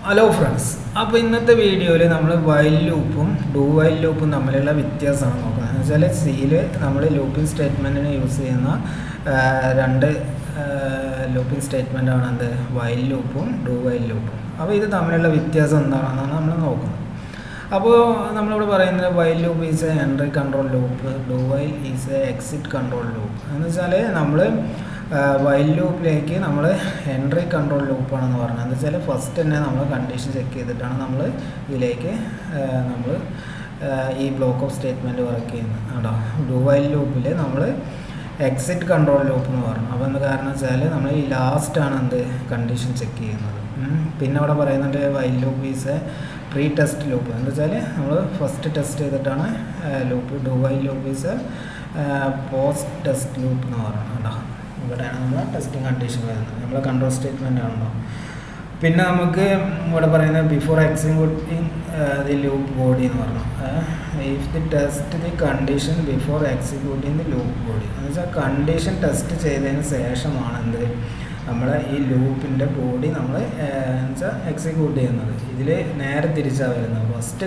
Hello friends, അപ്പോൾ ഇന്നത്തെ വീഡിയോയിൽ നമ്മൾ വൈൽ ലൂപ്പും ഡു വൈൽ ലൂപ്പും തമ്മിലുള്ള വ്യത്യാസമാണ് നോക്കുന്നത്. എന്ന് വെച്ചാൽ സിയിൽ നമ്മൾ ലൂപ്പിംഗ് സ്റ്റേറ്റ്മെൻറ്റിന് യൂസ് ചെയ്യുന്ന രണ്ട് ലൂപ്പിംഗ് സ്റ്റേറ്റ്മെൻറ്റാണ് എന്ത്, വൈൽ ലൂപ്പും ഡു വൈൽ ലൂപ്പും. അപ്പോൾ ഇത് തമ്മിലുള്ള വ്യത്യാസം എന്താണെന്നാണ് നമ്മൾ നോക്കുന്നത്. അപ്പോൾ നമ്മളിവിടെ പറയുന്നത് while loop is A entry control loop, do while is A exit control loop. എന്ന് വെച്ചാൽ നമ്മൾ വൈൽ ലൂപ്പിലേക്ക് നമ്മൾ എൻട്രി കൺട്രോൾ ലൂപ്പാണെന്ന് പറഞ്ഞത്. എന്താ വെച്ചാൽ ഫസ്റ്റ് തന്നെ നമ്മൾ കണ്ടീഷൻ ചെക്ക് ചെയ്തിട്ടാണ് നമ്മൾ ഇതിലേക്ക് നമ്മൾ ഈ ബ്ലോക്ക് ഓഫ് സ്റ്റേറ്റ്മെൻറ്റ് വർക്ക് ചെയ്യുന്നത് കേട്ടോ. ഡു വൈൽ ലൂപ്പിൽ നമ്മൾ എക്സിറ്റ് കൺട്രോൾ ലൂപ്പ് എന്ന് പറഞ്ഞു. അപ്പോൾ എന്താ കാരണം വെച്ചാൽ നമ്മൾ ഈ ലാസ്റ്റാണ് എന്ത് കണ്ടീഷൻ ചെക്ക് ചെയ്യുന്നത്. പിന്നെ അവിടെ പറയുന്നുണ്ട് while loop is A pre test loop. എന്താ വെച്ചാൽ നമ്മൾ ഫസ്റ്റ് ടെസ്റ്റ് ചെയ്തിട്ടാണ് loop. Do while loop is A post test loop എന്ന് പറഞ്ഞു കേട്ടോ. ഇവിടെയാണ് നമ്മൾ ടെസ്റ്റിംഗ് കണ്ടീഷൻ വരുന്നത്, നമ്മളെ കൺട്രോൾ സ്റ്റേറ്റ്മെൻ്റ് ആണല്ലോ. പിന്നെ നമുക്ക് ഇവിടെ പറയുന്നത് before executing the loop body എന്ന് പറഞ്ഞു. If the test the condition before executing the loop body എന്ന് വെച്ചാൽ കണ്ടീഷൻ ടെസ്റ്റ് ചെയ്തതിന് ശേഷമാണ് എന്ത് നമ്മളെ ഈ ലൂപ്പിൻ്റെ ബോഡി നമ്മൾ വെച്ചാൽ എക്സിക്യൂട്ട് ചെയ്യുന്നത്. ഇതിൽ നേരെ തിരിച്ചാണ് വരുന്നത്. ഫസ്റ്റ്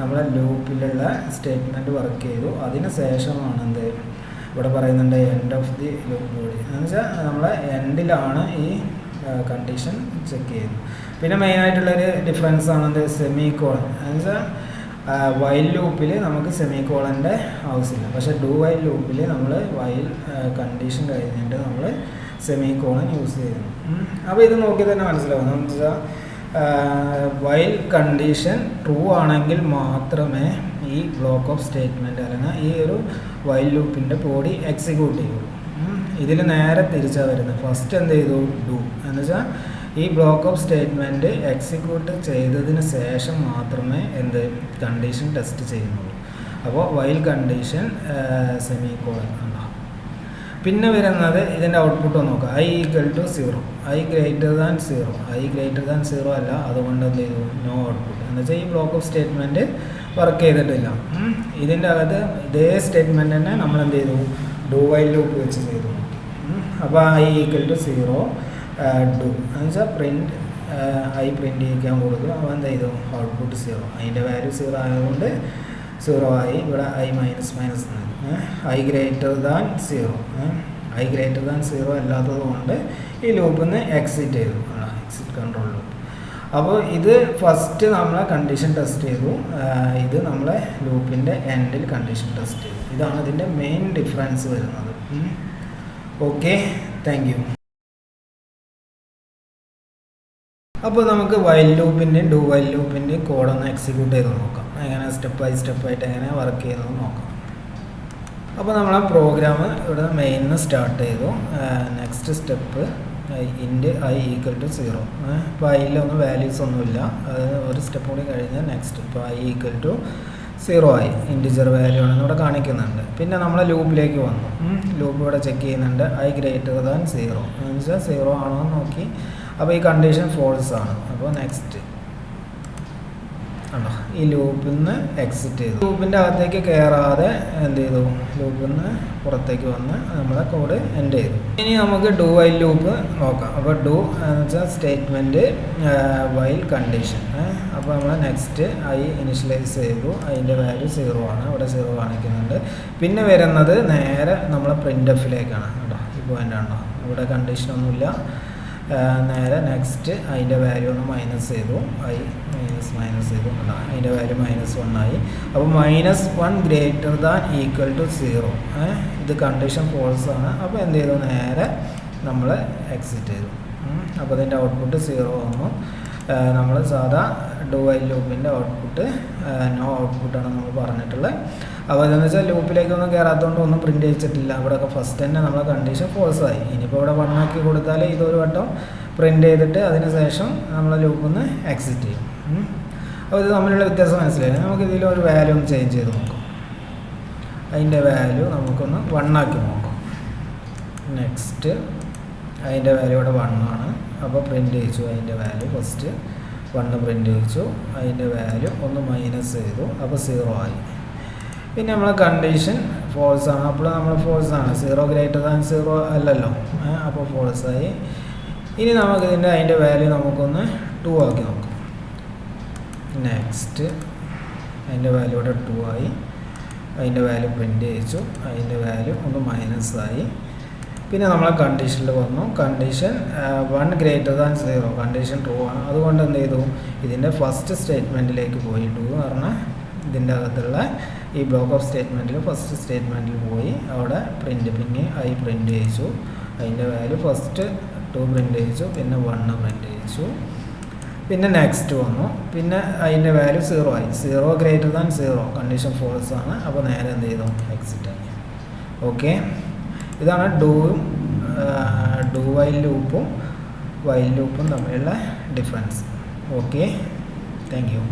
നമ്മളെ ലൂപ്പിലുള്ള സ്റ്റേറ്റ്മെൻറ്റ് വർക്ക് ചെയ്തു, അതിന് ശേഷമാണ് എന്ത് ഇവിടെ പറയുന്നുണ്ട് end of the loop body. എന്ന് വെച്ചാൽ നമ്മളെ എൻഡിലാണ് ഈ കണ്ടീഷൻ ചെക്ക് ചെയ്യുന്നത്. പിന്നെ മെയിനായിട്ടുള്ളൊരു ഡിഫറൻസ് ആണെന്ത് സെമി കോളൻ. എന്ന് വെച്ചാൽ വൈൽ ലൂപ്പിൽ നമുക്ക് സെമി കോളൻ്റെ ആവശ്യമില്ല, പക്ഷേ ഡു വൈൽ ലൂപ്പിൽ നമ്മൾ വൈൽ കണ്ടീഷൻ കഴിഞ്ഞിട്ട് നമ്മൾ സെമി കോളൻ യൂസ് ചെയ്യുന്നു. അപ്പോൾ ഇത് നോക്കി തന്നെ മനസ്സിലാവും. എന്ന് വെച്ചാൽ വൈൽ കണ്ടീഷൻ ട്രൂ ആണെങ്കിൽ മാത്രമേ ഈ ബ്ലോക്ക് ഓഫ് സ്റ്റേറ്റ്മെൻറ്റ് അല്ലെങ്കിൽ ഈ ഒരു വൈൽ ലൂപ്പിൻ്റെ ബോഡി എക്സിക്യൂട്ട് ചെയ്യുള്ളൂ. ഇതിൽ നേരെ തിരിച്ചാണ് വരുന്നത്. ഫസ്റ്റ് എന്ത് ചെയ്തു, ഡു എന്ന് വെച്ചാൽ ഈ ബ്ലോക്ക് ഓഫ് സ്റ്റേറ്റ്മെൻറ്റ് എക്സിക്യൂട്ട് ചെയ്തതിന് ശേഷം മാത്രമേ എന്ത് കണ്ടീഷൻ ടെസ്റ്റ് ചെയ്യുന്നുള്ളൂ. അപ്പോൾ വൈൽ കണ്ടീഷൻ സെമി കോളൻ ഉണ്ടാകും. പിന്നെ വരുന്നത് ഇതിൻ്റെ ഔട്ട്പുട്ട് നോക്കുക. I equal to 0, I greater than 0. I greater than 0 അല്ല, അതുകൊണ്ട് എന്ത് ചെയ്തു, നോ ഔട്ട്പുട്ട്. എന്ന് വെച്ചാൽ ഈ ബ്ലോക്ക് ഓഫ് സ്റ്റേറ്റ്മെൻറ്റ് വർക്ക് ചെയ്തിട്ടില്ല. ഇതിൻ്റെ അകത്ത് ഇതേ സ്റ്റേറ്റ്മെൻറ്റ് തന്നെ നമ്മൾ എന്ത് ചെയ്തു, ഡു വൈൽ ലൂപ്പ് വെച്ച് ചെയ്തു. അപ്പോൾ ഐ ഈക്വൽ ടു 0 ഡു എന്ന് വെച്ചാൽ പ്രിൻറ്റ് ഐ പ്രിൻറ്റ് ചെയ്യിക്കാൻ കൊടുക്കും. അപ്പോൾ എന്ത് ചെയ്തു, ഔട്ട്പുട്ട് 0. അതിൻ്റെ വാല്യൂ 0 ആയതുകൊണ്ട് 0 ആയി. ഇവിടെ I minus I greater than 0, I greater than 0 അല്ലാത്തത് കൊണ്ട് ഈ ലൂപ്പിൽ നിന്ന് എക്സിറ്റ് ചെയ്തു, എക്സിറ്റ് കൺട്രോൾ ലൂപ്പ്. അപ്പോൾ ഇത് ഫസ്റ്റ് നമ്മളെ കണ്ടീഷൻ ടെസ്റ്റ് ചെയ്തു, ഇത് നമ്മളെ ലൂപ്പിൻ്റെ എൻഡിൽ കണ്ടീഷൻ ടെസ്റ്റ് ചെയ്തു. ഇതാണ് ഇതിൻ്റെ മെയിൻ ഡിഫറൻസ് വരുന്നത്. Okay, thank you. അപ്പോൾ നമുക്ക് വൈൽ ലൂപ്പിൻ്റെയും ഡു വൈൽ ലൂപ്പിൻ്റെയും കോഡൊന്ന് എക്സിക്യൂട്ട് ചെയ്ത് നോക്കാം. എങ്ങനെ സ്റ്റെപ്പായിട്ട് എങ്ങനെ വർക്ക് ചെയ്യുന്നത് നോക്കാം. അപ്പോൾ നമ്മളെ പ്രോഗ്രാം ഇവിടെ മെയിനിന്ന് സ്റ്റാർട്ട് ചെയ്തു. Next step int I equal to 0. ഇപ്പോൾ ഐയിലൊന്നും വാല്യൂസ് ഒന്നുമില്ല, അത് ഒരു സ്റ്റെപ്പ് കൂടി കഴിഞ്ഞാൽ നെക്സ്റ്റ്. ഇപ്പോൾ ഐ ഈക്വൽ ടു 0 ആയി, ഇൻറ്റിജർ വാല്യൂ ആണെന്ന് ഇവിടെ കാണിക്കുന്നുണ്ട്. പിന്നെ നമ്മൾ ലൂപ്പിലേക്ക് വന്നു. ലൂപ്പ് ഇവിടെ ചെക്ക് ചെയ്യുന്നുണ്ട് ഐ ഗ്രേറ്റർ ദാൻ 0 എന്ന് വെച്ചാൽ 0 ആണോ എന്ന് നോക്കി. അപ്പോൾ ഈ കണ്ടീഷൻ ഫോൾസ് ആണ്. അപ്പോൾ നെക്സ്റ്റ് ആണോ, ഈ ലൂപ്പിൽ നിന്ന് എക്സിറ്റ് ചെയ്തു. ലൂപ്പിൻ്റെ അകത്തേക്ക് കയറാതെ എന്ത് ചെയ്തു, ലൂപ്പിൽ നിന്ന് പുറത്തേക്ക് വന്ന് നമ്മളെ കോഡ് എൻഡ് ചെയ്തു. ഇനി നമുക്ക് ഡു വൈൽ ലൂപ്പ് നോക്കാം. അപ്പോൾ ഡു എന്ന് വെച്ചാൽ സ്റ്റേറ്റ്മെൻറ്റ് വൈൽ കണ്ടീഷൻ. അപ്പോൾ നമ്മൾ നെക്സ്റ്റ് ഐ ഇനിഷ്യലൈസ് ചെയ്തു, അതിൻ്റെ വാല്യൂ 0 ആണ്, ഇവിടെ 0 കാണിക്കുന്നുണ്ട്. പിന്നെ വരുന്നത് നേരെ നമ്മളെ പ്രിൻ്റ് എഫിലേക്കാണ് കേട്ടോ. ഈ പോയിൻ്റ് ആണോ, ഇവിടെ കണ്ടീഷനൊന്നുമില്ല. നേരെ നെക്സ്റ്റ് അതിൻ്റെ വാല്യൂ ഒന്ന് മൈനസ് ചെയ്തു, ഐ മൈനസ് ചെയ്തു, അതിൻ്റെ വാല്യൂ -1 ആയി. അപ്പോൾ -1 ഗ്രേറ്റർ ദാൻ ഈക്വൽ ടു 0. ഇത് കണ്ടീഷൻ ഫോൾസ് ആണ്. അപ്പോൾ എന്ത് ചെയ്തു, നേരെ നമ്മൾ എക്സിറ്റ് ചെയ്തു. അപ്പോൾ ഇതിൻ്റെ ഔട്ട്പുട്ട് 0 വന്നു. നമ്മൾ സാധാ ഡു വൈൽ ലൂപ്പിൻ്റെ ഔട്ട്പുട്ട് നോ ഔട്ട്പുട്ടാണ് നമ്മൾ പറഞ്ഞിട്ടുള്ളത്. അപ്പോൾ അതെന്ന് വെച്ചാൽ ലൂപ്പിലേക്കൊന്നും കയറാത്തതുകൊണ്ട് ഒന്നും പ്രിൻറ്റ് ചെയ്യിച്ചിട്ടില്ല. ഇവിടെയൊക്കെ ഫസ്റ്റ് തന്നെ നമ്മളെ കണ്ടീഷൻ ഫോൾസ് ആയി. ഇനിയിപ്പോൾ ഇവിടെ 1 ആക്കി കൊടുത്താൽ ഇതൊരു വട്ടം പ്രിൻറ്റ് ചെയ്തിട്ട് അതിന് ശേഷം നമ്മളെ ലൂപ്പിൽ നിന്ന് എക്സിറ്റ് ചെയ്യും. അപ്പോൾ ഇത് തമ്മിലുള്ള വ്യത്യാസം മനസ്സിലായി. നമുക്ക് ഇതിലൊരു വാല്യൂ ഒന്ന് ചേഞ്ച് ചെയ്ത് നോക്കാം. അതിൻ്റെ വാല്യൂ നമുക്കൊന്ന് 1 ആക്കി നോക്കാം. നെക്സ്റ്റ് അതിൻ്റെ വാല്യൂ ഇവിടെ 1 ആണ്. അപ്പോൾ പ്രിൻറ്റ് ചെയ്യിച്ചു അതിൻ്റെ വാല്യൂ ഫസ്റ്റ് 1 പ്രിൻറ്റ് ചെയ്യിച്ചു, അതിൻ്റെ വാല്യൂ ഒന്ന് മൈനസ് ചെയ്തു. അപ്പോൾ 0 ആയി. പിന്നെ നമ്മളെ കണ്ടീഷൻ ഫോൾസ് ആണ്. അപ്പോൾ നമ്മൾ ഫോൾസ് ആണ്, 0 ഗ്രേറ്റർ ദാൻ 0 അല്ലല്ലോ. അപ്പോൾ ഫോൾസ് ആയി. ഇനി നമുക്കിതിൻ്റെ അതിൻ്റെ വാല്യൂ നമുക്കൊന്ന് 2 ആക്കി നോക്കാം. നെക്സ്റ്റ് അതിൻ്റെ വാല്യൂ ഇവിടെ 2 ആയി, അതിൻ്റെ വാല്യൂ പ്രിൻ്റ് ചെയ്യിച്ചു, അതിൻ്റെ വാല്യൂ ഒന്ന് മൈനസായി. പിന്നെ നമ്മളെ കണ്ടീഷനിൽ വന്നു, കണ്ടീഷൻ 1 > 0, കണ്ടീഷൻ ട്രൂ ആണ്. അതുകൊണ്ട് എന്ത് ചെയ്തു, ഇതിൻ്റെ ഫസ്റ്റ് സ്റ്റേറ്റ്മെൻറ്റിലേക്ക് പോയി. ഡു എന്ന് പറഞ്ഞാൽ ഇതിൻ്റെ അകത്തുള്ള ഈ ബ്ലോക്ക് ഓഫ് സ്റ്റേറ്റ്മെൻറ്റിൽ ഫസ്റ്റ് സ്റ്റേറ്റ്മെൻറ്റിൽ പോയി അവിടെ പ്രിൻ്റ്, പിന്നെ ഐ പ്രിൻ്റ് ചെയ്യിച്ചു, അതിൻ്റെ വാല്യൂ ഫസ്റ്റ് 2 പ്രിൻ്റ് ചെയ്യിച്ചു, പിന്നെ 1 പ്രിൻ്റ് ചെയ്യിച്ചു. പിന്നെ നെക്സ്റ്റ് വന്നു, പിന്നെ അതിൻ്റെ വാല്യൂ 0 ആയി. 0 > 0, കണ്ടീഷൻ ഫോൾസ് ആണ്. അപ്പോൾ നേരെ എന്ത് ചെയ്തു, എക്സിറ്റ് ആയി. ഓക്കെ, ഇതാണ് ഡു വൈൽ ലൂപ്പും തമ്മിലുള്ള ഡിഫറൻസ്. Okay, thank you.